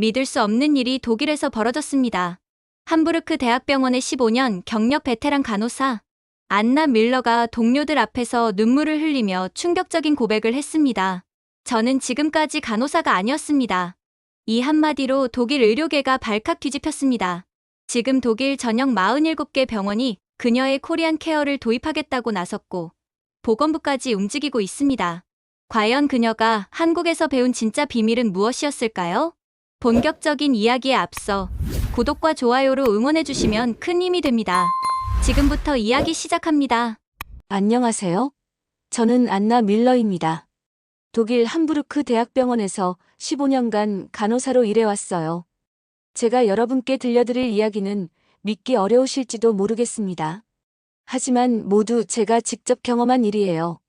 믿을 수 없는 일이 독일에서 벌어졌습니다. 함부르크 대학병원의 15년 경력 베테랑 간호사 안나 밀러가 동료들 앞에서 눈물을 흘리며 충격적인 고백을 했습니다. 저는 지금까지 간호사가 아니었습니다. 이 한마디로 독일 의료계가 발칵 뒤집혔습니다. 지금 독일 전역 47개 병원이 그녀의 코리안 케어를 도입하겠다고 나섰고 보건부까지 움직이고 있습니다. 과연 그녀가 한국에서 배운 진짜 비밀은 무엇이었을까요? 본격적인 이야기에 앞서 구독과 좋아요로 응원해주시면 큰 힘이 됩니다. 지금부터 이야기 시작합니다. 안녕하세요. 저는 안나 밀러입니다. 독일 함부르크 대학병원에서 15년간 간호사로 일해왔어요. 제가 여러분께 들려드릴 이야기는 믿기 어려우실지도 모르겠습니다. 하지만 모두 제가 직접 경험한 일이에요.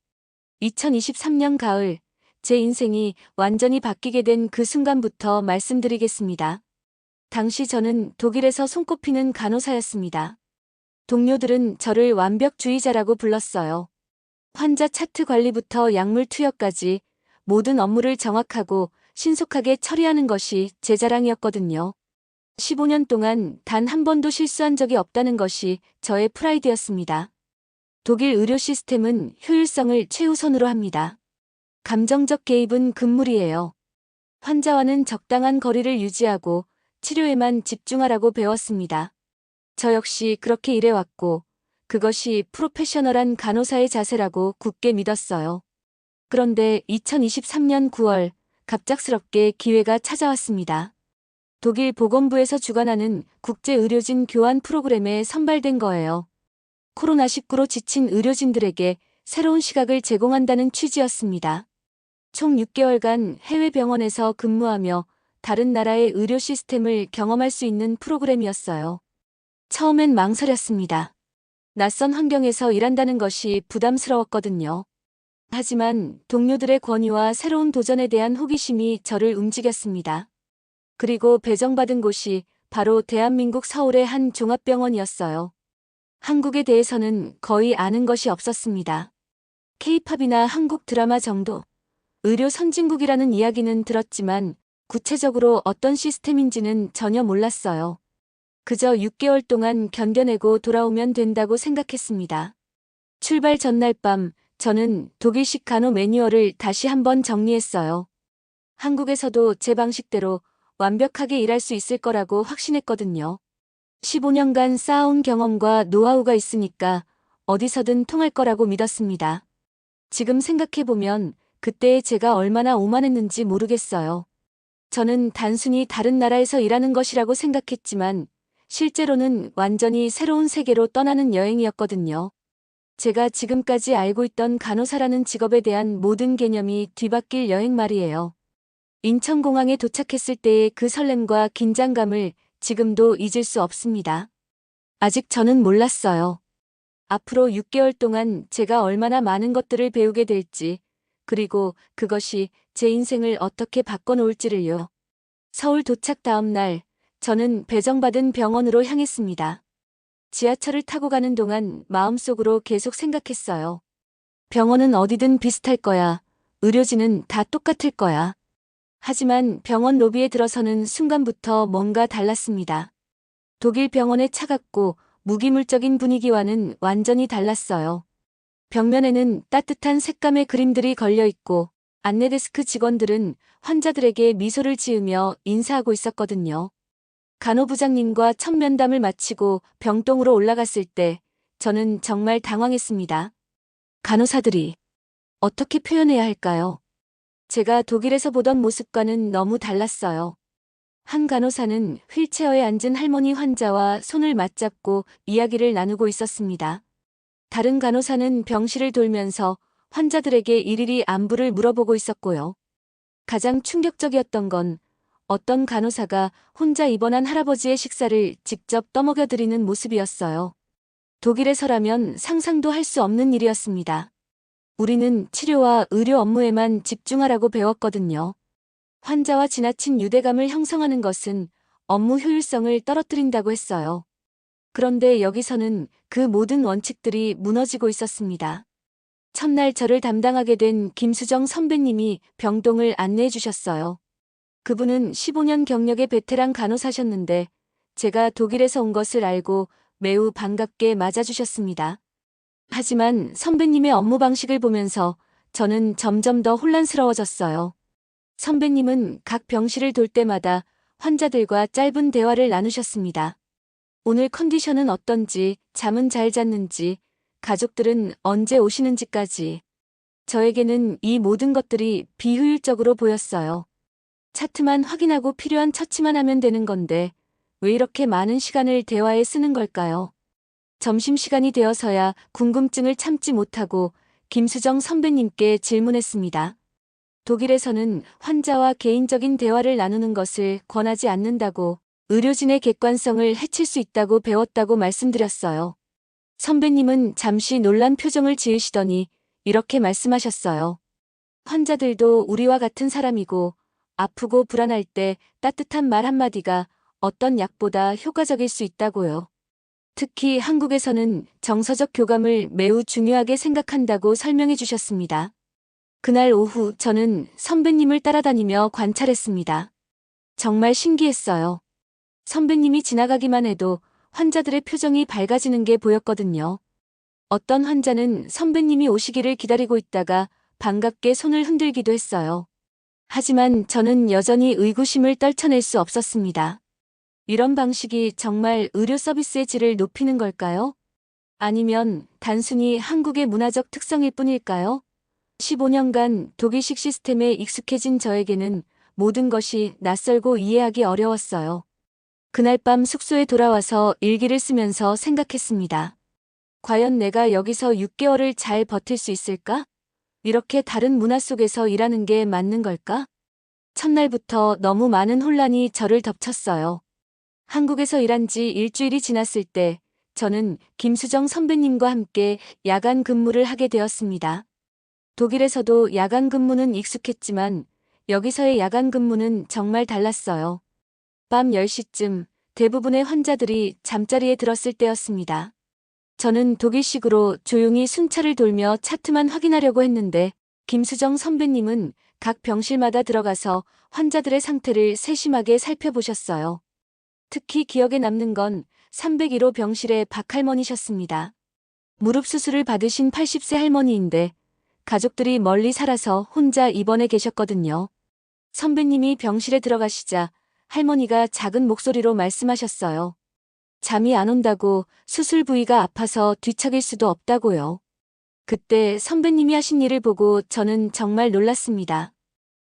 2023년 가을, 제 인생이 완전히 바뀌게 된 그 순간부터 말씀드리겠습니다. 당시 저는 독일에서 손꼽히는 간호사였습니다. 동료들은 저를 완벽주의자라고 불렀어요. 환자 차트 관리부터 약물 투여까지 모든 업무를 정확하고 신속하게 처리하는 것이 제 자랑이었거든요. 15년 동안 단 한 번도 실수한 적이 없다는 것이 저의 프라이드였습니다. 독일 의료 시스템은 효율성을 최우선으로 합니다. 감정적 개입은 금물이에요. 환자와는 적당한 거리를 유지하고 치료에만 집중하라고 배웠습니다. 저 역시 그렇게 일해왔고 그것이 프로페셔널한 간호사의 자세라고 굳게 믿었어요. 그런데 2023년 9월 갑작스럽게 기회가 찾아왔습니다. 독일 보건부에서 주관하는 국제의료진 교환 프로그램에 선발된 거예요. 코로나19로 지친 의료진들에게 새로운 시각을 제공한다는 취지였습니다. 총 6개월간 해외 병원에서 근무하며 다른 나라의 의료 시스템을 경험할 수 있는 프로그램이었어요. 처음엔 망설였습니다. 낯선 환경에서 일한다는 것이 부담스러웠거든요. 하지만 동료들의 권유와 새로운 도전에 대한 호기심이 저를 움직였습니다. 그리고 배정받은 곳이 바로 대한민국 서울의 한 종합병원이었어요. 한국에 대해서는 거의 아는 것이 없었습니다. K-팝이나 한국 드라마 정도. 의료 선진국이라는 이야기는 들었지만 구체적으로 어떤 시스템인지는 전혀 몰랐어요. 그저 6개월 동안 견뎌내고 돌아오면 된다고 생각했습니다. 출발 전날 밤, 저는 독일식 간호 매뉴얼을 다시 한번 정리했어요. 한국에서도 제 방식대로 완벽하게 일할 수 있을 거라고 확신했거든요. 15년간 쌓아온 경험과 노하우가 있으니까 어디서든 통할 거라고 믿었습니다. 지금 생각해보면 그때의 제가 얼마나 오만했는지 모르겠어요. 저는 단순히 다른 나라에서 일하는 것이라고 생각했지만 실제로는 완전히 새로운 세계로 떠나는 여행이었거든요. 제가 지금까지 알고 있던 간호사라는 직업에 대한 모든 개념이 뒤바뀔 여행 말이에요. 인천공항에 도착했을 때의 그 설렘과 긴장감을 지금도 잊을 수 없습니다. 아직 저는 몰랐어요. 앞으로 6개월 동안 제가 얼마나 많은 것들을 배우게 될지, 그리고 그것이 제 인생을 어떻게 바꿔놓을지를요. 서울 도착 다음 날, 저는 배정받은 병원으로 향했습니다. 지하철을 타고 가는 동안 마음속으로 계속 생각했어요. 병원은 어디든 비슷할 거야. 의료진은 다 똑같을 거야. 하지만 병원 로비에 들어서는 순간부터 뭔가 달랐습니다. 독일 병원의 차갑고 무기물적인 분위기와는 완전히 달랐어요. 벽면에는 따뜻한 색감의 그림들이 걸려 있고 안내데스크 직원들은 환자들에게 미소를 지으며 인사하고 있었거든요. 간호부장님과 첫 면담을 마치고 병동으로 올라갔을 때 저는 정말 당황했습니다. 간호사들이 어떻게 표현해야 할까요? 제가 독일에서 보던 모습과는 너무 달랐어요. 한 간호사는 휠체어에 앉은 할머니 환자와 손을 맞잡고 이야기를 나누고 있었습니다. 다른 간호사는 병실을 돌면서 환자들에게 일일이 안부를 물어보고 있었고요. 가장 충격적이었던 건 어떤 간호사가 혼자 입원한 할아버지의 식사를 직접 떠먹여 드리는 모습이었어요. 독일에서라면 상상도 할 수 없는 일이었습니다. 우리는 치료와 의료 업무에만 집중하라고 배웠거든요. 환자와 지나친 유대감을 형성하는 것은 업무 효율성을 떨어뜨린다고 했어요. 그런데 여기서는 그 모든 원칙들이 무너지고 있었습니다. 첫날 저를 담당하게 된 김수정 선배님이 병동을 안내해 주셨어요. 그분은 15년 경력의 베테랑 간호사셨는데 제가 독일에서 온 것을 알고 매우 반갑게 맞아주셨습니다. 하지만 선배님의 업무 방식을 보면서 저는 점점 더 혼란스러워졌어요. 선배님은 각 병실을 돌 때마다 환자들과 짧은 대화를 나누셨습니다. 오늘 컨디션은 어떤지, 잠은 잘 잤는지, 가족들은 언제 오시는지까지. 저에게는 이 모든 것들이 비효율적으로 보였어요. 차트만 확인하고 필요한 처치만 하면 되는 건데 왜 이렇게 많은 시간을 대화에 쓰는 걸까요? 점심시간이 되어서야 궁금증을 참지 못하고 김수정 선배님께 질문했습니다. 독일에서는 환자와 개인적인 대화를 나누는 것을 권하지 않는다고 의료진의 객관성을 해칠 수 있다고 배웠다고 말씀드렸어요. 선배님은 잠시 놀란 표정을 지으시더니 이렇게 말씀하셨어요. 환자들도 우리와 같은 사람이고 아프고 불안할 때 따뜻한 말 한마디가 어떤 약보다 효과적일 수 있다고요. 특히 한국에서는 정서적 교감을 매우 중요하게 생각한다고 설명해 주셨습니다. 그날 오후 저는 선배님을 따라다니며 관찰했습니다. 정말 신기했어요. 선배님이 지나가기만 해도 환자들의 표정이 밝아지는 게 보였거든요. 어떤 환자는 선배님이 오시기를 기다리고 있다가 반갑게 손을 흔들기도 했어요. 하지만 저는 여전히 의구심을 떨쳐낼 수 없었습니다. 이런 방식이 정말 의료 서비스의 질을 높이는 걸까요? 아니면 단순히 한국의 문화적 특성일 뿐일까요? 15년간 독일식 시스템에 익숙해진 저에게는 모든 것이 낯설고 이해하기 어려웠어요. 그날 밤 숙소에 돌아와서 일기를 쓰면서 생각했습니다. 과연 내가 여기서 6개월을 잘 버틸 수 있을까? 이렇게 다른 문화 속에서 일하는 게 맞는 걸까? 첫날부터 너무 많은 혼란이 저를 덮쳤어요. 한국에서 일한 지 일주일이 지났을 때 저는 김수정 선배님과 함께 야간 근무를 하게 되었습니다. 독일에서도 야간 근무는 익숙했지만 여기서의 야간 근무는 정말 달랐어요. 밤 10시쯤 대부분의 환자들이 잠자리에 들었을 때였습니다. 저는 독일식으로 조용히 순찰을 돌며 차트만 확인하려고 했는데 김수정 선배님은 각 병실마다 들어가서 환자들의 상태를 세심하게 살펴보셨어요. 특히 기억에 남는 건 301호 병실의 박할머니셨습니다. 무릎 수술을 받으신 80세 할머니인데 가족들이 멀리 살아서 혼자 입원해 계셨거든요. 선배님이 병실에 들어가시자 할머니가 작은 목소리로 말씀하셨어요. 잠이 안 온다고, 수술 부위가 아파서 뒤척일 수도 없다고요. 그때 선배님이 하신 일을 보고 저는 정말 놀랐습니다.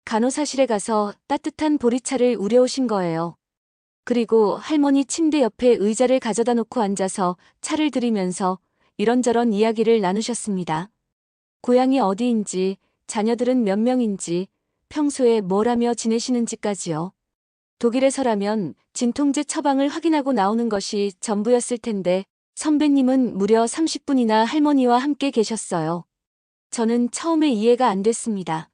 간호사실에 가서 따뜻한 보리차를 우려오신 거예요. 그리고 할머니 침대 옆에 의자를 가져다 놓고 앉아서 차를 드리면서 이런저런 이야기를 나누셨습니다. 고향이 어디인지, 자녀들은 몇 명인지, 평소에 뭘 하며 지내시는지까지요. 독일에서라면 진통제 처방을 확인하고 나오는 것이 전부였을 텐데 선배님은 무려 30분이나 할머니와 함께 계셨어요. 저는 처음에 이해가 안 됐습니다.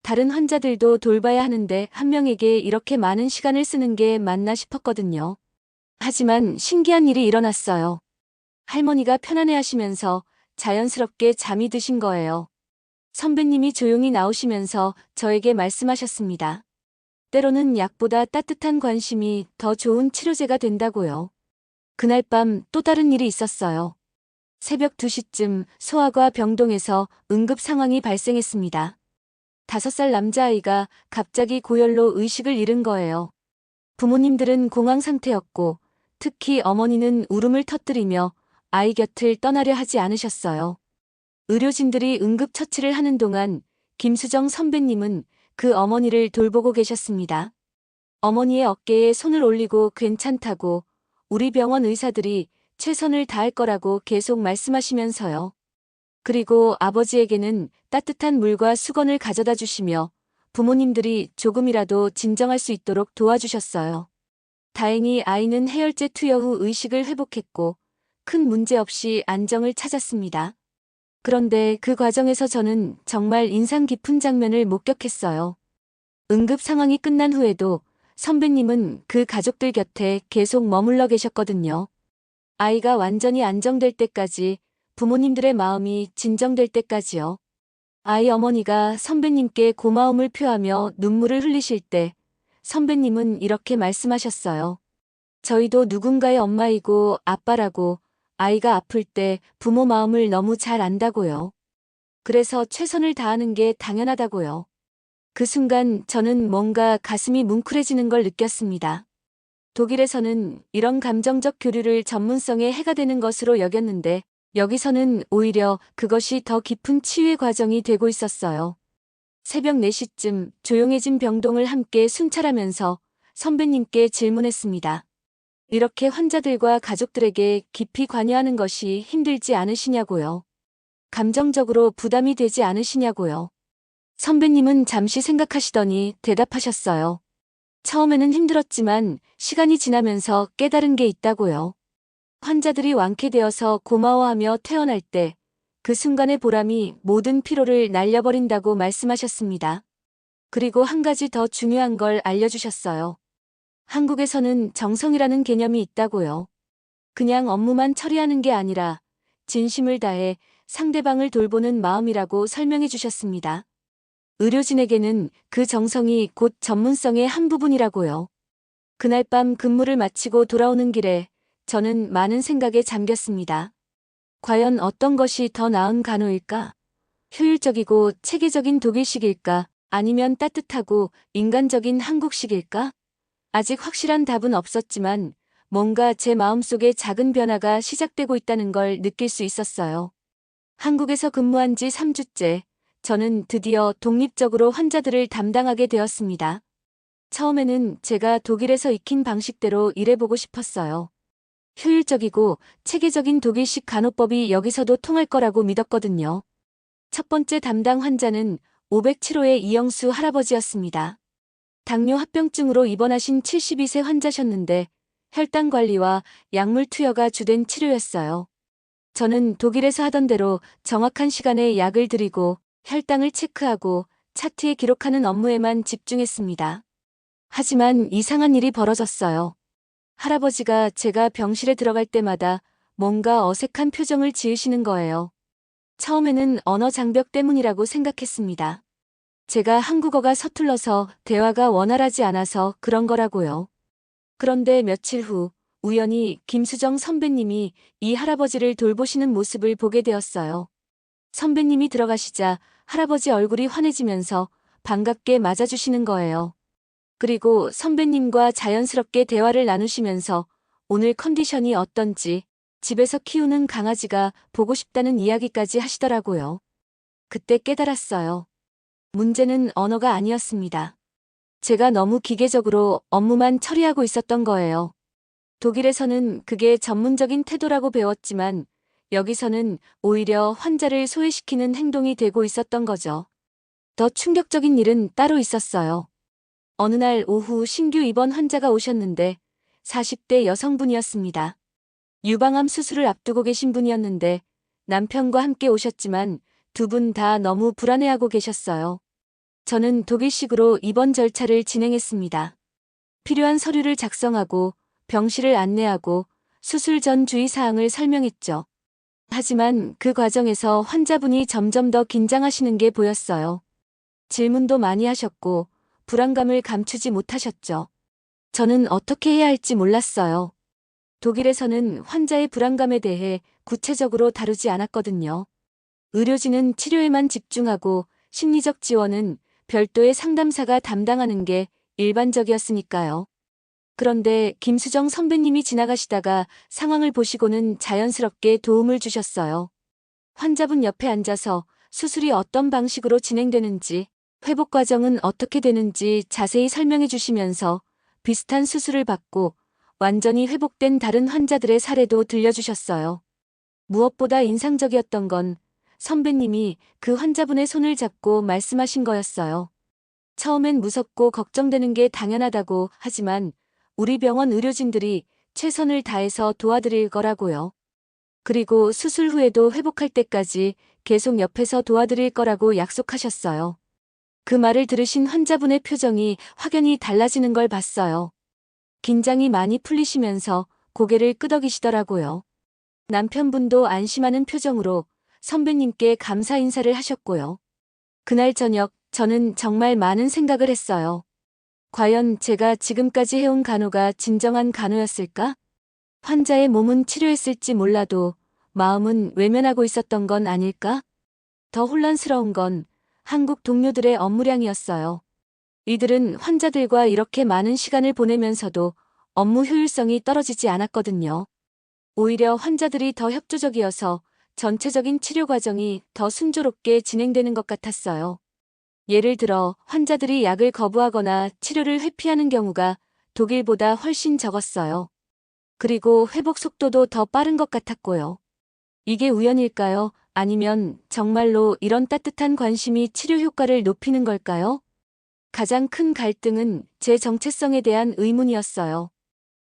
다른 환자들도 돌봐야 하는데 한 명에게 이렇게 많은 시간을 쓰는 게 맞나 싶었거든요. 하지만 신기한 일이 일어났어요. 할머니가 편안해하시면서 자연스럽게 잠이 드신 거예요. 선배님이 조용히 나오시면서 저에게 말씀하셨습니다. 때로는 약보다 따뜻한 관심이 더 좋은 치료제가 된다고요. 그날 밤 또 다른 일이 있었어요. 새벽 2시쯤 소아과 병동에서 응급 상황이 발생했습니다. 5살 남자아이가 갑자기 고열로 의식을 잃은 거예요. 부모님들은 공황 상태였고 특히 어머니는 울음을 터뜨리며 아이 곁을 떠나려 하지 않으셨어요. 의료진들이 응급처치를 하는 동안 김수정 선배님은 그 어머니를 돌보고 계셨습니다. 어머니의 어깨에 손을 올리고 괜찮다고 우리 병원 의사들이 최선을 다할 거라고 계속 말씀하시면서요. 그리고 아버지에게는 따뜻한 물과 수건을 가져다 주시며 부모님들이 조금이라도 진정할 수 있도록 도와주셨어요. 다행히 아이는 해열제 투여 후 의식을 회복했고 큰 문제 없이 안정을 찾았습니다. 그런데 그 과정에서 저는 정말 인상 깊은 장면을 목격했어요. 응급 상황이 끝난 후에도 선배님은 그 가족들 곁에 계속 머물러 계셨거든요. 아이가 완전히 안정될 때까지, 부모님들의 마음이 진정될 때까지요. 아이 어머니가 선배님께 고마움을 표하며 눈물을 흘리실 때 선배님은 이렇게 말씀하셨어요. 저희도 누군가의 엄마이고 아빠라고 아이가 아플 때 부모 마음을 너무 잘 안다고요. 그래서 최선을 다하는 게 당연하다고요. 그 순간 저는 뭔가 가슴이 뭉클해지는 걸 느꼈습니다. 독일에서는 이런 감정적 교류를 전문성의 해가 되는 것으로 여겼는데 여기서는 오히려 그것이 더 깊은 치유의 과정이 되고 있었어요. 새벽 4시쯤 조용해진 병동을 함께 순찰하면서 선배님께 질문했습니다. 이렇게 환자들과 가족들에게 깊이 관여하는 것이 힘들지 않으시냐고요. 감정적으로 부담이 되지 않으시냐고요. 선배님은 잠시 생각하시더니 대답하셨어요. 처음에는 힘들었지만 시간이 지나면서 깨달은 게 있다고요. 환자들이 완쾌되어서 고마워하며 퇴원할 때 그 순간의 보람이 모든 피로를 날려버린다고 말씀하셨습니다. 그리고 한 가지 더 중요한 걸 알려주셨어요. 한국에서는 정성이라는 개념이 있다고요. 그냥 업무만 처리하는 게 아니라 진심을 다해 상대방을 돌보는 마음이라고 설명해 주셨습니다. 의료진에게는 그 정성이 곧 전문성의 한 부분이라고요. 그날 밤 근무를 마치고 돌아오는 길에 저는 많은 생각에 잠겼습니다. 과연 어떤 것이 더 나은 간호일까? 효율적이고 체계적인 독일식일까? 아니면 따뜻하고 인간적인 한국식일까? 아직 확실한 답은 없었지만 뭔가 제 마음속에 작은 변화가 시작되고 있다는 걸 느낄 수 있었어요. 한국에서 근무한 지 3주째, 저는 드디어 독립적으로 환자들을 담당하게 되었습니다. 처음에는 제가 독일에서 익힌 방식대로 일해보고 싶었어요. 효율적이고 체계적인 독일식 간호법이 여기서도 통할 거라고 믿었거든요. 첫 번째 담당 환자는 507호의 이영수 할아버지였습니다. 당뇨 합병증으로 입원하신 72세 환자셨는데 혈당 관리와 약물 투여가 주된 치료였어요. 저는 독일에서 하던 대로 정확한 시간에 약을 드리고 혈당을 체크하고 차트에 기록하는 업무에만 집중했습니다. 하지만 이상한 일이 벌어졌어요. 할아버지가 제가 병실에 들어갈 때마다 뭔가 어색한 표정을 지으시는 거예요. 처음에는 언어 장벽 때문이라고 생각했습니다. 제가 한국어가 서툴러서 대화가 원활하지 않아서 그런 거라고요. 그런데 며칠 후 우연히 김수정 선배님이 이 할아버지를 돌보시는 모습을 보게 되었어요. 선배님이 들어가시자 할아버지 얼굴이 환해지면서 반갑게 맞아주시는 거예요. 그리고 선배님과 자연스럽게 대화를 나누시면서 오늘 컨디션이 어떤지, 집에서 키우는 강아지가 보고 싶다는 이야기까지 하시더라고요. 그때 깨달았어요. 문제는 언어가 아니었습니다. 제가 너무 기계적으로 업무만 처리하고 있었던 거예요. 독일에서는 그게 전문적인 태도라고 배웠지만 여기서는 오히려 환자를 소외시키는 행동이 되고 있었던 거죠. 더 충격적인 일은 따로 있었어요. 어느 날 오후 신규 입원 환자가 오셨는데 40대 여성분이었습니다. 유방암 수술을 앞두고 계신 분이었는데 남편과 함께 오셨지만 두 분 다 너무 불안해하고 계셨어요. 저는 독일식으로 입원 절차를 진행했습니다. 필요한 서류를 작성하고 병실을 안내하고 수술 전 주의사항을 설명했죠. 하지만 그 과정에서 환자분이 점점 더 긴장하시는 게 보였어요. 질문도 많이 하셨고 불안감을 감추지 못하셨죠. 저는 어떻게 해야 할지 몰랐어요. 독일에서는 환자의 불안감에 대해 구체적으로 다루지 않았거든요. 의료진은 치료에만 집중하고 심리적 지원은 별도의 상담사가 담당하는 게 일반적이었으니까요. 그런데 김수정 선배님이 지나가시다가 상황을 보시고는 자연스럽게 도움을 주셨어요. 환자분 옆에 앉아서 수술이 어떤 방식으로 진행되는지, 회복 과정은 어떻게 되는지 자세히 설명해 주시면서 비슷한 수술을 받고 완전히 회복된 다른 환자들의 사례도 들려주셨어요. 무엇보다 인상적이었던 건 선배님이 그 환자분의 손을 잡고 말씀하신 거였어요. 처음엔 무섭고 걱정되는 게 당연하다고 하지만 우리 병원 의료진들이 최선을 다해서 도와드릴 거라고요. 그리고 수술 후에도 회복할 때까지 계속 옆에서 도와드릴 거라고 약속하셨어요. 그 말을 들으신 환자분의 표정이 확연히 달라지는 걸 봤어요. 긴장이 많이 풀리시면서 고개를 끄덕이시더라고요. 남편분도 안심하는 표정으로 선배님께 감사 인사를 하셨고요. 그날 저녁 저는 정말 많은 생각을 했어요. 과연 제가 지금까지 해온 간호가 진정한 간호였을까? 환자의 몸은 치료했을지 몰라도 마음은 외면하고 있었던 건 아닐까? 더 혼란스러운 건 한국 동료들의 업무량이었어요. 이들은 환자들과 이렇게 많은 시간을 보내면서도 업무 효율성이 떨어지지 않았거든요. 오히려 환자들이 더 협조적이어서 전체적인 치료 과정이 더 순조롭게 진행되는 것 같았어요. 예를 들어 환자들이 약을 거부하거나 치료를 회피하는 경우가 독일보다 훨씬 적었어요. 그리고 회복 속도도 더 빠른 것 같았고요. 이게 우연일까요? 아니면 정말로 이런 따뜻한 관심이 치료 효과를 높이는 걸까요? 가장 큰 갈등은 제 정체성에 대한 의문이었어요.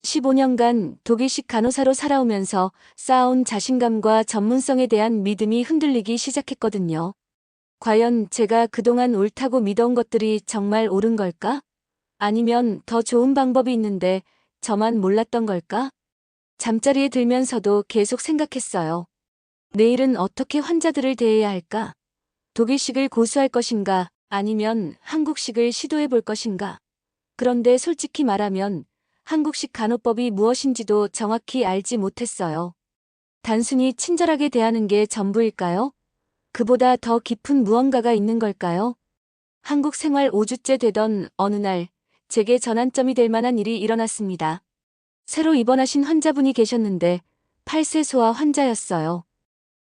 15년간 독일식 간호사로 살아오면서 쌓아온 자신감과 전문성에 대한 믿음이 흔들리기 시작했거든요. 과연 제가 그동안 옳다고 믿어온 것들이 정말 옳은 걸까? 아니면 더 좋은 방법이 있는데 저만 몰랐던 걸까? 잠자리에 들면서도 계속 생각했어요. 내일은 어떻게 환자들을 대해야 할까? 독일식을 고수할 것인가? 아니면 한국식을 시도해 볼 것인가? 그런데 솔직히 말하면 한국식 간호법이 무엇인지도 정확히 알지 못했어요. 단순히 친절하게 대하는 게 전부일까요? 그보다 더 깊은 무언가가 있는 걸까요? 한국 생활 5주째 되던 어느 날, 제게 전환점이 될 만한 일이 일어났습니다. 새로 입원하신 환자분이 계셨는데 8세 소아 환자였어요.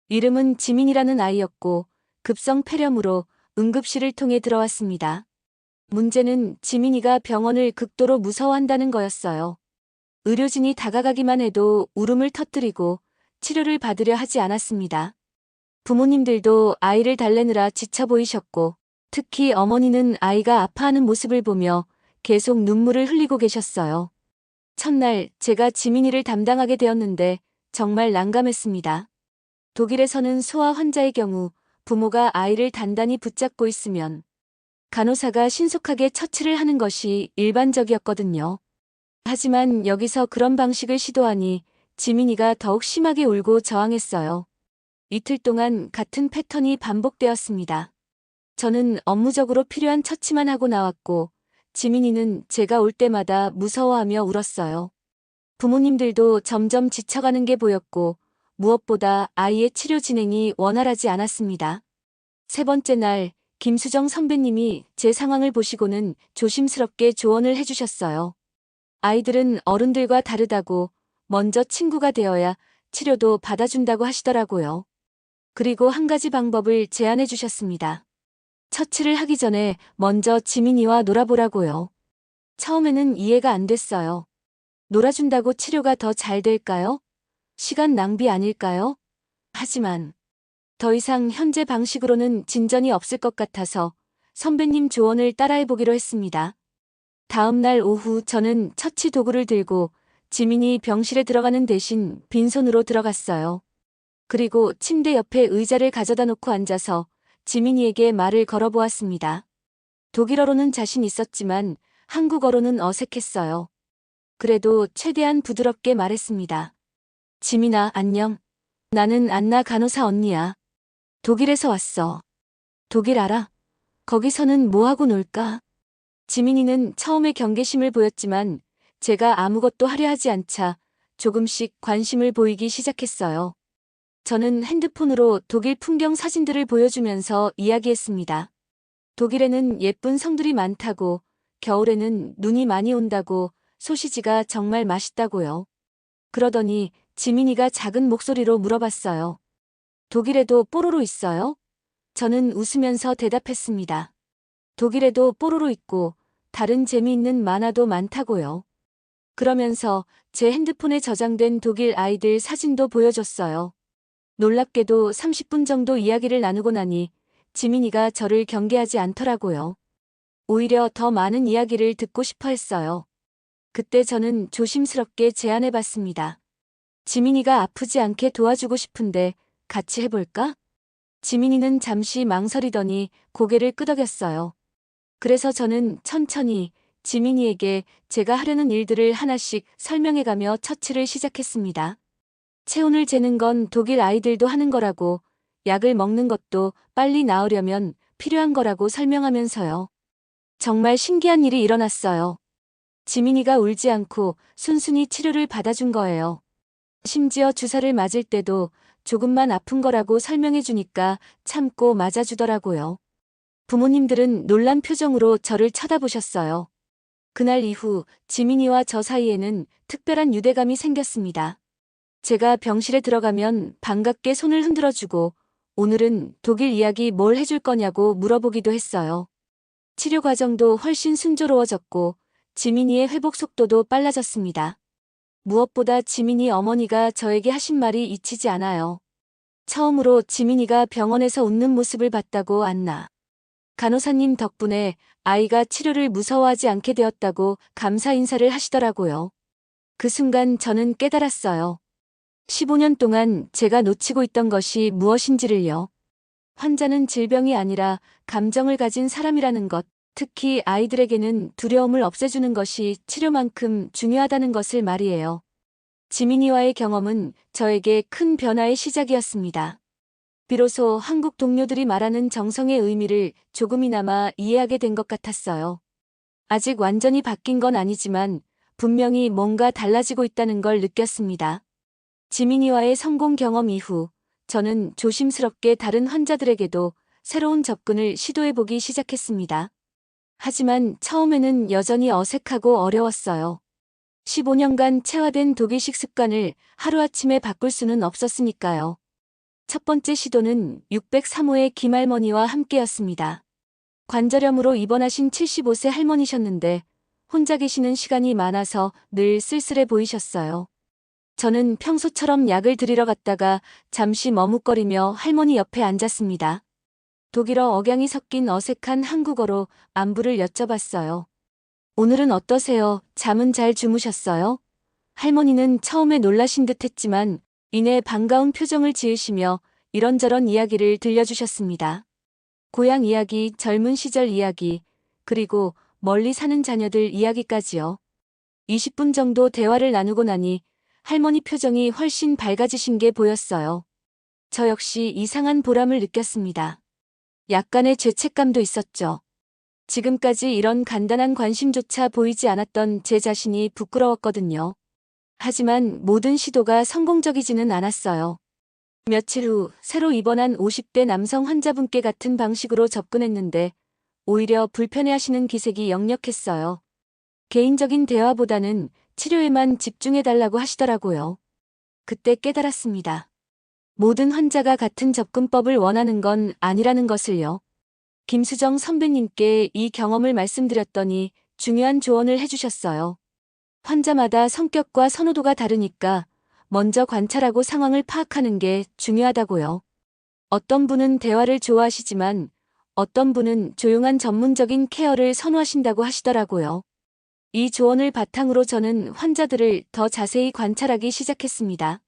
이름은 지민이라는 아이였고 급성 폐렴으로 응급실을 통해 들어왔습니다. 문제는 지민이가 병원을 극도로 무서워한다는 거였어요. 의료진이 다가가기만 해도 울음을 터뜨리고 치료를 받으려 하지 않았습니다. 부모님들도 아이를 달래느라 지쳐 보이셨고 특히 어머니는 아이가 아파하는 모습을 보며 계속 눈물을 흘리고 계셨어요. 첫날 제가 지민이를 담당하게 되었는데 정말 난감했습니다. 독일에서는 소아 환자의 경우 부모가 아이를 단단히 붙잡고 있으면 간호사가 신속하게 처치를 하는 것이 일반적이었거든요. 하지만 여기서 그런 방식을 시도하니 지민이가 더욱 심하게 울고 저항했어요. 이틀 동안 같은 패턴이 반복되었습니다. 저는 업무적으로 필요한 처치만 하고 나왔고 지민이는 제가 올 때마다 무서워하며 울었어요. 부모님들도 점점 지쳐가는 게 보였고 무엇보다 아이의 치료 진행이 원활하지 않았습니다. 세 번째 날 김수정 선배님이 제 상황을 보시고는 조심스럽게 조언을 해주셨어요. 아이들은 어른들과 다르다고 먼저 친구가 되어야 치료도 받아준다고 하시더라고요. 그리고 한 가지 방법을 제안해 주셨습니다. 처치를 하기 전에 먼저 지민이와 놀아보라고요. 처음에는 이해가 안 됐어요. 놀아준다고 치료가 더 잘 될까요? 시간 낭비 아닐까요? 하지만 더 이상 현재 방식으로는 진전이 없을 것 같아서 선배님 조언을 따라해보기로 했습니다. 다음 날 오후 저는 처치 도구를 들고 지민이 병실에 들어가는 대신 빈손으로 들어갔어요. 그리고 침대 옆에 의자를 가져다 놓고 앉아서 지민이에게 말을 걸어보았습니다. 독일어로는 자신 있었지만 한국어로는 어색했어요. 그래도 최대한 부드럽게 말했습니다. 지민아, 안녕. 나는 안나 간호사 언니야. 독일에서 왔어. 독일 알아? 거기서는 뭐하고 놀까? 지민이는 처음에 경계심을 보였지만 제가 아무것도 하려 하지 않자 조금씩 관심을 보이기 시작했어요. 저는 핸드폰으로 독일 풍경 사진들을 보여주면서 이야기했습니다. 독일에는 예쁜 성들이 많다고, 겨울에는 눈이 많이 온다고, 소시지가 정말 맛있다고요. 그러더니 지민이가 작은 목소리로 물어봤어요. 독일에도 뽀로로 있어요? 저는 웃으면서 대답했습니다. 독일에도 뽀로로 있고 다른 재미있는 만화도 많다고요. 그러면서 제 핸드폰에 저장된 독일 아이들 사진도 보여줬어요. 놀랍게도 30분 정도 이야기를 나누고 나니 지민이가 저를 경계하지 않더라고요. 오히려 더 많은 이야기를 듣고 싶어 했어요. 그때 저는 조심스럽게 제안해봤습니다. 지민이가 아프지 않게 도와주고 싶은데 같이 해볼까? 지민이는 잠시 망설이더니 고개를 끄덕였어요. 그래서 저는 천천히 지민이에게 제가 하려는 일들을 하나씩 설명해가며 처치를 시작했습니다. 체온을 재는 건 독일 아이들도 하는 거라고, 약을 먹는 것도 빨리 나으려면 필요한 거라고 설명하면서요. 정말 신기한 일이 일어났어요. 지민이가 울지 않고 순순히 치료를 받아준 거예요. 심지어 주사를 맞을 때도 조금만 아픈 거라고 설명해 주니까 참고 맞아주더라고요. 부모님들은 놀란 표정으로 저를 쳐다보셨어요. 그날 이후 지민이와 저 사이에는 특별한 유대감이 생겼습니다. 제가 병실에 들어가면 반갑게 손을 흔들어주고 오늘은 독일 이야기 뭘 해줄 거냐고 물어보기도 했어요. 치료 과정도 훨씬 순조로워졌고 지민이의 회복 속도도 빨라졌습니다. 무엇보다 지민이 어머니가 저에게 하신 말이 잊히지 않아요. 처음으로 지민이가 병원에서 웃는 모습을 봤다고 안나. 간호사님 덕분에 아이가 치료를 무서워하지 않게 되었다고 감사 인사를 하시더라고요. 그 순간 저는 깨달았어요. 15년 동안 제가 놓치고 있던 것이 무엇인지를요. 환자는 질병이 아니라 감정을 가진 사람이라는 것, 특히 아이들에게는 두려움을 없애주는 것이 치료만큼 중요하다는 것을 말이에요. 지민이와의 경험은 저에게 큰 변화의 시작이었습니다. 비로소 한국 동료들이 말하는 정성의 의미를 조금이나마 이해하게 된 것 같았어요. 아직 완전히 바뀐 건 아니지만 분명히 뭔가 달라지고 있다는 걸 느꼈습니다. 지민이와의 성공 경험 이후 저는 조심스럽게 다른 환자들에게도 새로운 접근을 시도해보기 시작했습니다. 하지만 처음에는 여전히 어색하고 어려웠어요. 15년간 체화된 독일식 습관을 하루아침에 바꿀 수는 없었으니까요. 첫 번째 시도는 603호의 김할머니와 함께였습니다. 관절염으로 입원하신 75세 할머니셨는데 혼자 계시는 시간이 많아서 늘 쓸쓸해 보이셨어요. 저는 평소처럼 약을 드리러 갔다가 잠시 머뭇거리며 할머니 옆에 앉았습니다. 독일어 억양이 섞인 어색한 한국어로 안부를 여쭤봤어요. 오늘은 어떠세요? 잠은 잘 주무셨어요? 할머니는 처음에 놀라신 듯 했지만 이내 반가운 표정을 지으시며 이런저런 이야기를 들려주셨습니다. 고향 이야기, 젊은 시절 이야기, 그리고 멀리 사는 자녀들 이야기까지요. 20분 정도 대화를 나누고 나니 할머니 표정이 훨씬 밝아지신 게 보였어요. 저 역시 이상한 보람을 느꼈습니다. 약간의 죄책감도 있었죠. 지금까지 이런 간단한 관심조차 보이지 않았던 제 자신이 부끄러웠거든요. 하지만 모든 시도가 성공적이지는 않았어요. 며칠 후 새로 입원한 50대 남성 환자분께 같은 방식으로 접근했는데 오히려 불편해하시는 기색이 역력했어요. 개인적인 대화보다는 치료에만 집중해달라고 하시더라고요. 그때 깨달았습니다. 모든 환자가 같은 접근법을 원하는 건 아니라는 것을요. 김수정 선배님께 이 경험을 말씀드렸더니 중요한 조언을 해주셨어요. 환자마다 성격과 선호도가 다르니까 먼저 관찰하고 상황을 파악하는 게 중요하다고요. 어떤 분은 대화를 좋아하시지만 어떤 분은 조용한 전문적인 케어를 선호하신다고 하시더라고요. 이 조언을 바탕으로 저는 환자들을 더 자세히 관찰하기 시작했습니다.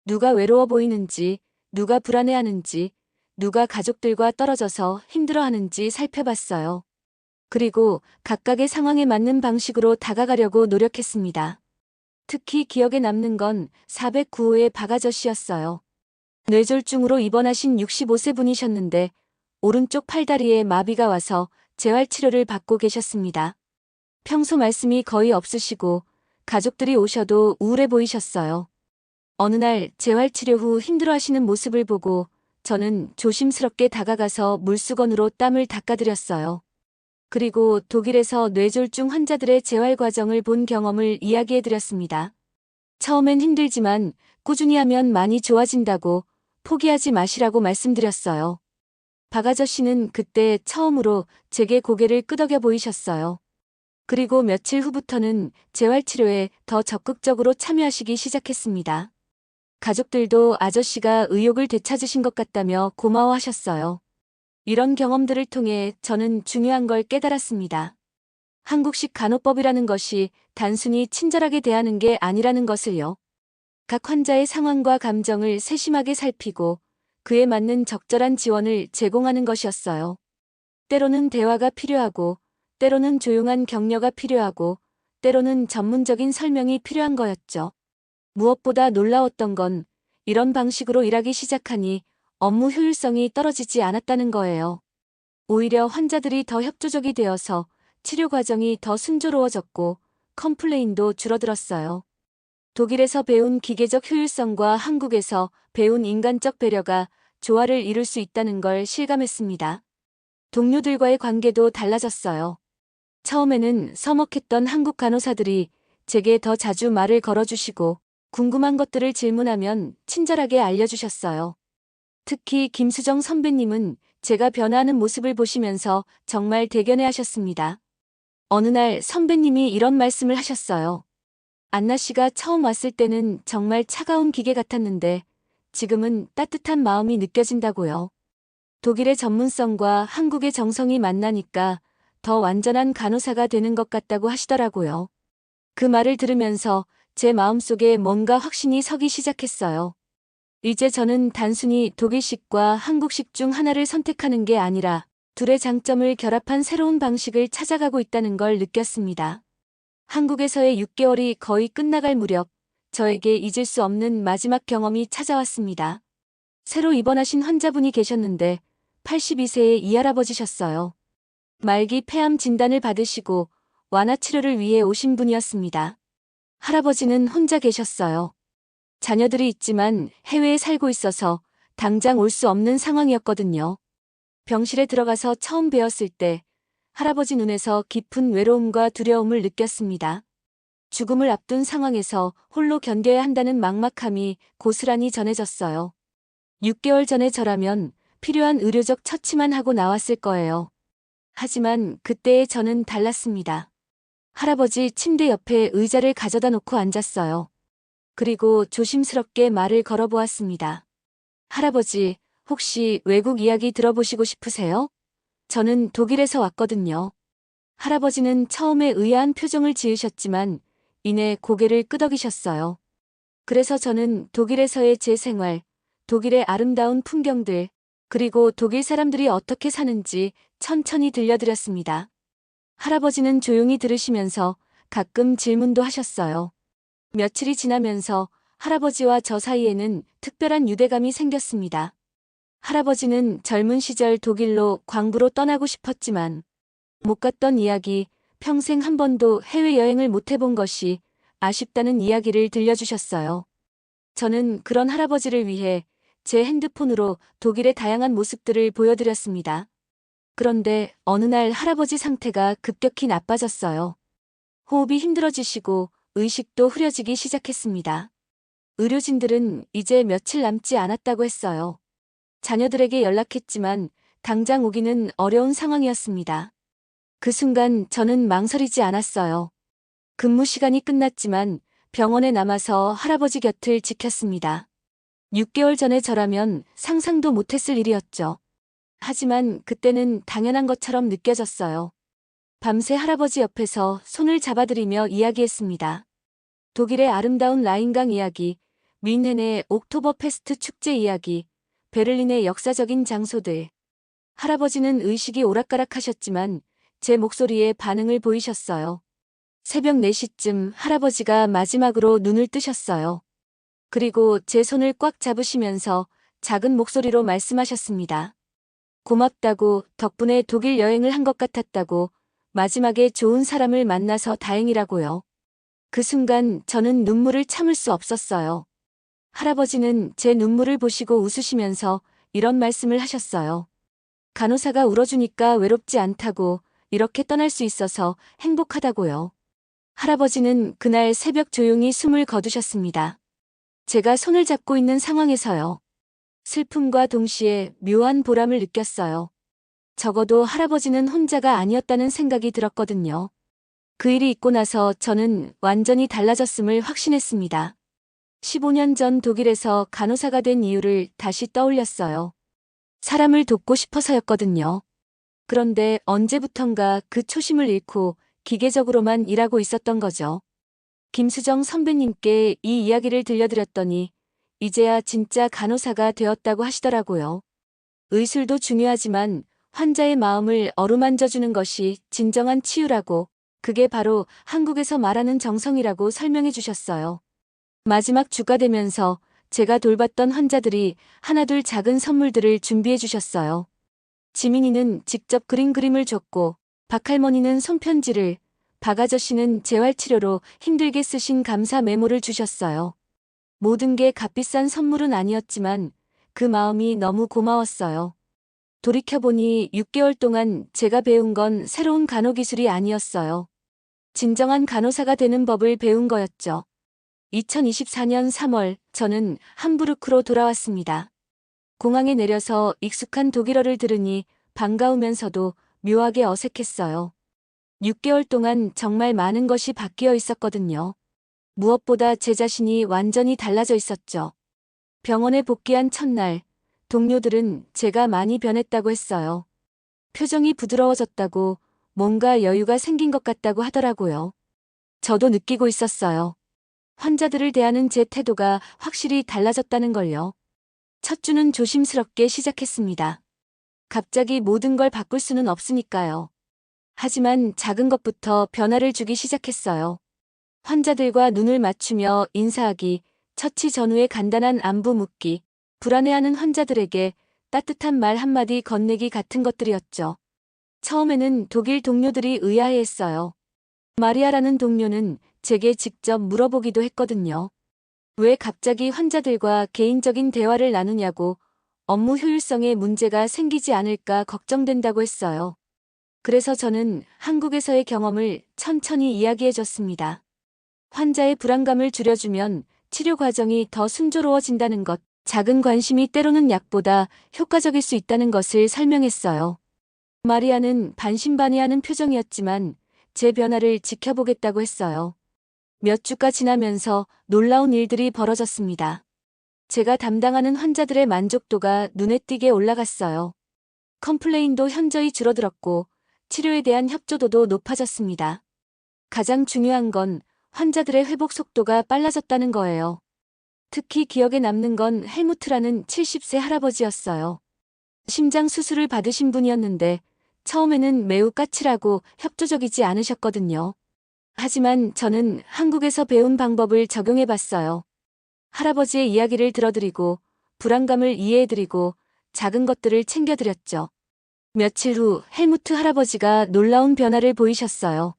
누가 외로워 보이는지, 누가 불안해하는지, 누가 가족들과 떨어져서 힘들어하는지 살펴봤어요. 그리고 각각의 상황에 맞는 방식으로 다가가려고 노력했습니다. 특히 기억에 남는 건 409호의 박 아저씨였어요. 뇌졸중으로 입원하신 65세 분이셨는데 오른쪽 팔다리에 마비가 와서 재활치료를 받고 계셨습니다. 평소 말씀이 거의 없으시고 가족들이 오셔도 우울해 보이셨어요. 어느 날 재활치료 후 힘들어하시는 모습을 보고 저는 조심스럽게 다가가서 물수건으로 땀을 닦아드렸어요. 그리고 독일에서 뇌졸중 환자들의 재활 과정을 본 경험을 이야기해드렸습니다. 처음엔 힘들지만 꾸준히 하면 많이 좋아진다고 포기하지 마시라고 말씀드렸어요. 박 아저씨는 그때 처음으로 제게 고개를 끄덕여 보이셨어요. 그리고 며칠 후부터는 재활치료에 더 적극적으로 참여하시기 시작했습니다. 가족들도 아저씨가 의욕을 되찾으신 것 같다며 고마워하셨어요. 이런 경험들을 통해 저는 중요한 걸 깨달았습니다. 한국식 간호법이라는 것이 단순히 친절하게 대하는 게 아니라는 것을요. 각 환자의 상황과 감정을 세심하게 살피고 그에 맞는 적절한 지원을 제공하는 것이었어요. 때로는 대화가 필요하고, 때로는 조용한 격려가 필요하고, 때로는 전문적인 설명이 필요한 거였죠. 무엇보다 놀라웠던 건 이런 방식으로 일하기 시작하니 업무 효율성이 떨어지지 않았다는 거예요. 오히려 환자들이 더 협조적이 되어서 치료 과정이 더 순조로워졌고 컴플레인도 줄어들었어요. 독일에서 배운 기계적 효율성과 한국에서 배운 인간적 배려가 조화를 이룰 수 있다는 걸 실감했습니다. 동료들과의 관계도 달라졌어요. 처음에는 서먹했던 한국 간호사들이 제게 더 자주 말을 걸어주시고 궁금한 것들을 질문하면 친절하게 알려주셨어요. 특히 김수정 선배님은 제가 변화하는 모습을 보시면서 정말 대견해 하셨습니다. 어느 날 선배님이 이런 말씀을 하셨어요. 안나 씨가 처음 왔을 때는 정말 차가운 기계 같았는데 지금은 따뜻한 마음이 느껴진다고요. 독일의 전문성과 한국의 정성이 만나니까 더 완전한 간호사가 되는 것 같다고 하시더라고요. 그 말을 들으면서 제 마음속에 뭔가 확신이 서기 시작했어요. 이제 저는 단순히 독일식과 한국식 중 하나를 선택하는 게 아니라 둘의 장점을 결합한 새로운 방식을 찾아가고 있다는 걸 느꼈습니다. 한국에서의 6개월이 거의 끝나갈 무렵 저에게 잊을 수 없는 마지막 경험이 찾아왔습니다. 새로 입원하신 환자분이 계셨는데 82세의 이할아버지셨어요. 말기 폐암 진단을 받으시고 완화 치료를 위해 오신 분이었습니다. 할아버지는 혼자 계셨어요. 자녀들이 있지만 해외에 살고 있어서 당장 올 수 없는 상황이었거든요. 병실에 들어가서 처음 뵈었을 때 할아버지 눈에서 깊은 외로움과 두려움을 느꼈습니다. 죽음을 앞둔 상황에서 홀로 견뎌야 한다는 막막함이 고스란히 전해졌어요. 6개월 전에 저라면 필요한 의료적 처치만 하고 나왔을 거예요. 하지만 그때의 저는 달랐습니다. 할아버지 침대 옆에 의자를 가져다 놓고 앉았어요. 그리고 조심스럽게 말을 걸어보았습니다. 할아버지, 혹시 외국 이야기 들어보시고 싶으세요? 저는 독일에서 왔거든요. 할아버지는 처음에 의아한 표정을 지으셨지만 이내 고개를 끄덕이셨어요. 그래서 저는 독일에서의 제 생활, 독일의 아름다운 풍경들, 그리고 독일 사람들이 어떻게 사는지 천천히 들려드렸습니다. 할아버지는 조용히 들으시면서 가끔 질문도 하셨어요. 며칠이 지나면서 할아버지와 저 사이에는 특별한 유대감이 생겼습니다. 할아버지는 젊은 시절 독일로 광부로 떠나고 싶었지만 못 갔던 이야기, 평생 한 번도 해외여행을 못 해본 것이 아쉽다는 이야기를 들려주셨어요. 저는 그런 할아버지를 위해 제 핸드폰으로 독일의 다양한 모습들을 보여드렸습니다. 그런데 어느 날 할아버지 상태가 급격히 나빠졌어요. 호흡이 힘들어지시고 의식도 흐려지기 시작했습니다. 의료진들은 이제 며칠 남지 않았다고 했어요. 자녀들에게 연락했지만 당장 오기는 어려운 상황이었습니다. 그 순간 저는 망설이지 않았어요. 근무 시간이 끝났지만 병원에 남아서 할아버지 곁을 지켰습니다. 6개월 전에 저라면 상상도 못했을 일이었죠. 하지만 그때는 당연한 것처럼 느껴졌어요. 밤새 할아버지 옆에서 손을 잡아드리며 이야기했습니다. 독일의 아름다운 라인강 이야기, 뮌헨의 옥토버 페스트 축제 이야기, 베를린의 역사적인 장소들. 할아버지는 의식이 오락가락하셨지만 제 목소리에 반응을 보이셨어요. 새벽 4시쯤 할아버지가 마지막으로 눈을 뜨셨어요. 그리고 제 손을 꽉 잡으시면서 작은 목소리로 말씀하셨습니다. 고맙다고, 덕분에 독일 여행을 한 것 같았다고, 마지막에 좋은 사람을 만나서 다행이라고요. 그 순간 저는 눈물을 참을 수 없었어요. 할아버지는 제 눈물을 보시고 웃으시면서 이런 말씀을 하셨어요. 간호사가 울어주니까 외롭지 않다고, 이렇게 떠날 수 있어서 행복하다고요. 할아버지는 그날 새벽 조용히 숨을 거두셨습니다. 제가 손을 잡고 있는 상황에서요. 슬픔과 동시에 묘한 보람을 느꼈어요. 적어도 할아버지는 혼자가 아니었다는 생각이 들었거든요. 그 일이 있고 나서 저는 완전히 달라졌음을 확신했습니다. 15년 전 독일에서 간호사가 된 이유를 다시 떠올렸어요. 사람을 돕고 싶어서였거든요. 그런데 언제부턴가 그 초심을 잃고 기계적으로만 일하고 있었던 거죠. 김수정 선배님께 이 이야기를 들려드렸더니 이제야 진짜 간호사가 되었다고 하시더라고요. 의술도 중요하지만 환자의 마음을 어루만져주는 것이 진정한 치유라고, 그게 바로 한국에서 말하는 정성이라고 설명해 주셨어요. 마지막 주가 되면서 제가 돌봤던 환자들이 하나둘 작은 선물들을 준비해 주셨어요. 지민이는 직접 그린 그림을 줬고 박할머니는 손편지를, 박아저씨는 재활치료로 힘들게 쓰신 감사 메모를 주셨어요. 모든 게 값비싼 선물은 아니었지만 그 마음이 너무 고마웠어요. 돌이켜보니 6개월 동안 제가 배운 건 새로운 간호기술이 아니었어요. 진정한 간호사가 되는 법을 배운 거였죠. 2024년 3월, 저는 함부르크로 돌아왔습니다. 공항에 내려서 익숙한 독일어를 들으니 반가우면서도 묘하게 어색했어요. 6개월 동안 정말 많은 것이 바뀌어 있었거든요. 무엇보다 제 자신이 완전히 달라져 있었죠. 병원에 복귀한 첫날, 동료들은 제가 많이 변했다고 했어요. 표정이 부드러워졌다고, 뭔가 여유가 생긴 것 같다고 하더라고요. 저도 느끼고 있었어요. 환자들을 대하는 제 태도가 확실히 달라졌다는 걸요. 첫 주는 조심스럽게 시작했습니다. 갑자기 모든 걸 바꿀 수는 없으니까요. 하지만 작은 것부터 변화를 주기 시작했어요. 환자들과 눈을 맞추며 인사하기, 처치 전후의 간단한 안부 묻기, 불안해하는 환자들에게 따뜻한 말 한마디 건네기 같은 것들이었죠. 처음에는 독일 동료들이 의아해했어요. 마리아라는 동료는 제게 직접 물어보기도 했거든요. 왜 갑자기 환자들과 개인적인 대화를 나누냐고, 업무 효율성에 문제가 생기지 않을까 걱정된다고 했어요. 그래서 저는 한국에서의 경험을 천천히 이야기해줬습니다. 환자의 불안감을 줄여주면 치료 과정이 더 순조로워진다는 것, 작은 관심이 때로는 약보다 효과적일 수 있다는 것을 설명했어요. 마리아는 반신반의하는 표정이었지만 제 변화를 지켜보겠다고 했어요. 몇 주가 지나면서 놀라운 일들이 벌어졌습니다. 제가 담당하는 환자들의 만족도가 눈에 띄게 올라갔어요. 컴플레인도 현저히 줄어들었고 치료에 대한 협조도도 높아졌습니다. 가장 중요한 건 환자들의 회복 속도가 빨라졌다는 거예요. 특히 기억에 남는 건 헬무트라는 70세 할아버지였어요. 심장 수술을 받으신 분이었는데 처음에는 매우 까칠하고 협조적이지 않으셨거든요. 하지만 저는 한국에서 배운 방법을 적용해 봤어요. 할아버지의 이야기를 들어드리고 불안감을 이해해드리고 작은 것들을 챙겨드렸죠. 며칠 후 헬무트 할아버지가 놀라운 변화를 보이셨어요.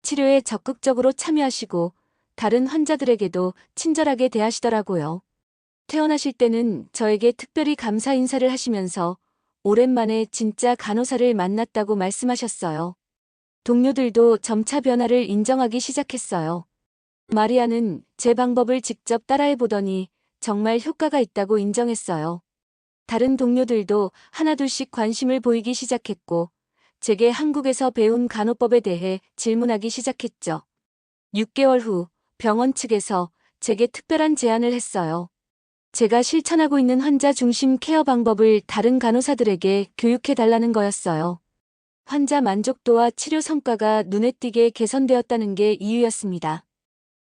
치료에 적극적으로 참여하시고 다른 환자들에게도 친절하게 대하시더라고요. 퇴원하실 때는 저에게 특별히 감사 인사를 하시면서 오랜만에 진짜 간호사를 만났다고 말씀하셨어요. 동료들도 점차 변화를 인정하기 시작했어요. 마리아는 제 방법을 직접 따라해보더니 정말 효과가 있다고 인정했어요. 다른 동료들도 하나둘씩 관심을 보이기 시작했고, 제게 한국에서 배운 간호법에 대해 질문하기 시작했죠. 6개월 후 병원 측에서 제게 특별한 제안을 했어요. 제가 실천하고 있는 환자 중심 케어 방법을 다른 간호사들에게 교육해달라는 거였어요. 환자 만족도와 치료 성과가 눈에 띄게 개선되었다는 게 이유였습니다.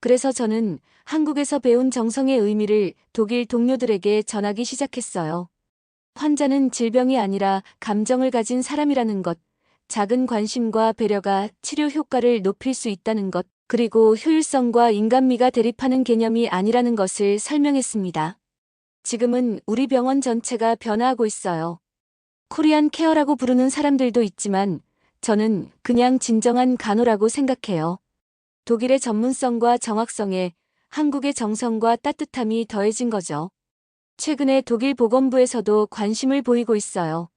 그래서 저는 한국에서 배운 정성의 의미를 독일 동료들에게 전하기 시작했어요. 환자는 질병이 아니라 감정을 가진 사람이라는 것, 작은 관심과 배려가 치료 효과를 높일 수 있다는 것, 그리고 효율성과 인간미가 대립하는 개념이 아니라는 것을 설명했습니다. 지금은 우리 병원 전체가 변화하고 있어요. 코리안 케어라고 부르는 사람들도 있지만 저는 그냥 진정한 간호라고 생각해요. 독일의 전문성과 정확성에 한국의 정성과 따뜻함이 더해진 거죠. 최근에 독일 보건부에서도 관심을 보이고 있어요.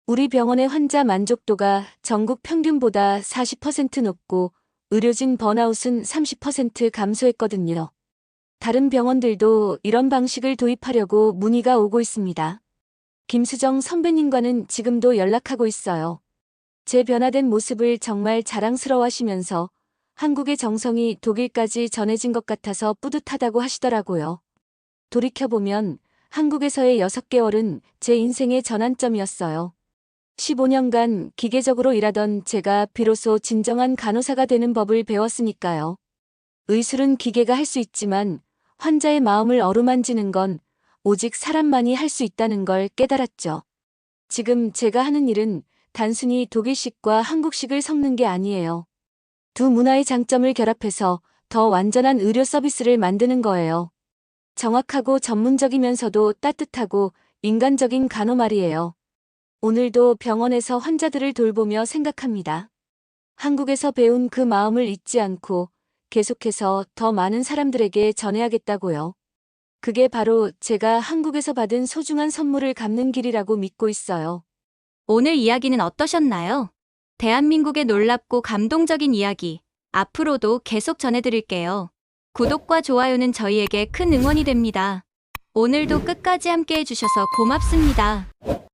우리 병원의 환자 만족도가 전국 평균보다 40% 높고 의료진 번아웃은 30% 감소했거든요. 다른 병원들도 이런 방식을 도입하려고 문의가 오고 있습니다. 김수정 선배님과는 지금도 연락하고 있어요. 제 변화된 모습을 정말 자랑스러워하시면서 한국의 정성이 독일까지 전해진 것 같아서 뿌듯하다고 하시더라고요. 돌이켜보면 한국에서의 6개월은 제 인생의 전환점이었어요. 15년간 기계적으로 일하던 제가 비로소 진정한 간호사가 되는 법을 배웠으니까요. 의술은 기계가 할 수 있지만 환자의 마음을 어루만지는 건 오직 사람만이 할 수 있다는 걸 깨달았죠. 지금 제가 하는 일은 단순히 독일식과 한국식을 섞는 게 아니에요. 두 문화의 장점을 결합해서 더 완전한 의료 서비스를 만드는 거예요. 정확하고 전문적이면서도 따뜻하고 인간적인 간호 말이에요. 오늘도 병원에서 환자들을 돌보며 생각합니다. 한국에서 배운 그 마음을 잊지 않고 계속해서 더 많은 사람들에게 전해야겠다고요. 그게 바로 제가 한국에서 받은 소중한 선물을 갚는 길이라고 믿고 있어요. 오늘 이야기는 어떠셨나요? 대한민국의 놀랍고 감동적인 이야기, 앞으로도 계속 전해드릴게요. 구독과 좋아요는 저희에게 큰 응원이 됩니다. 오늘도 끝까지 함께 해주셔서 고맙습니다.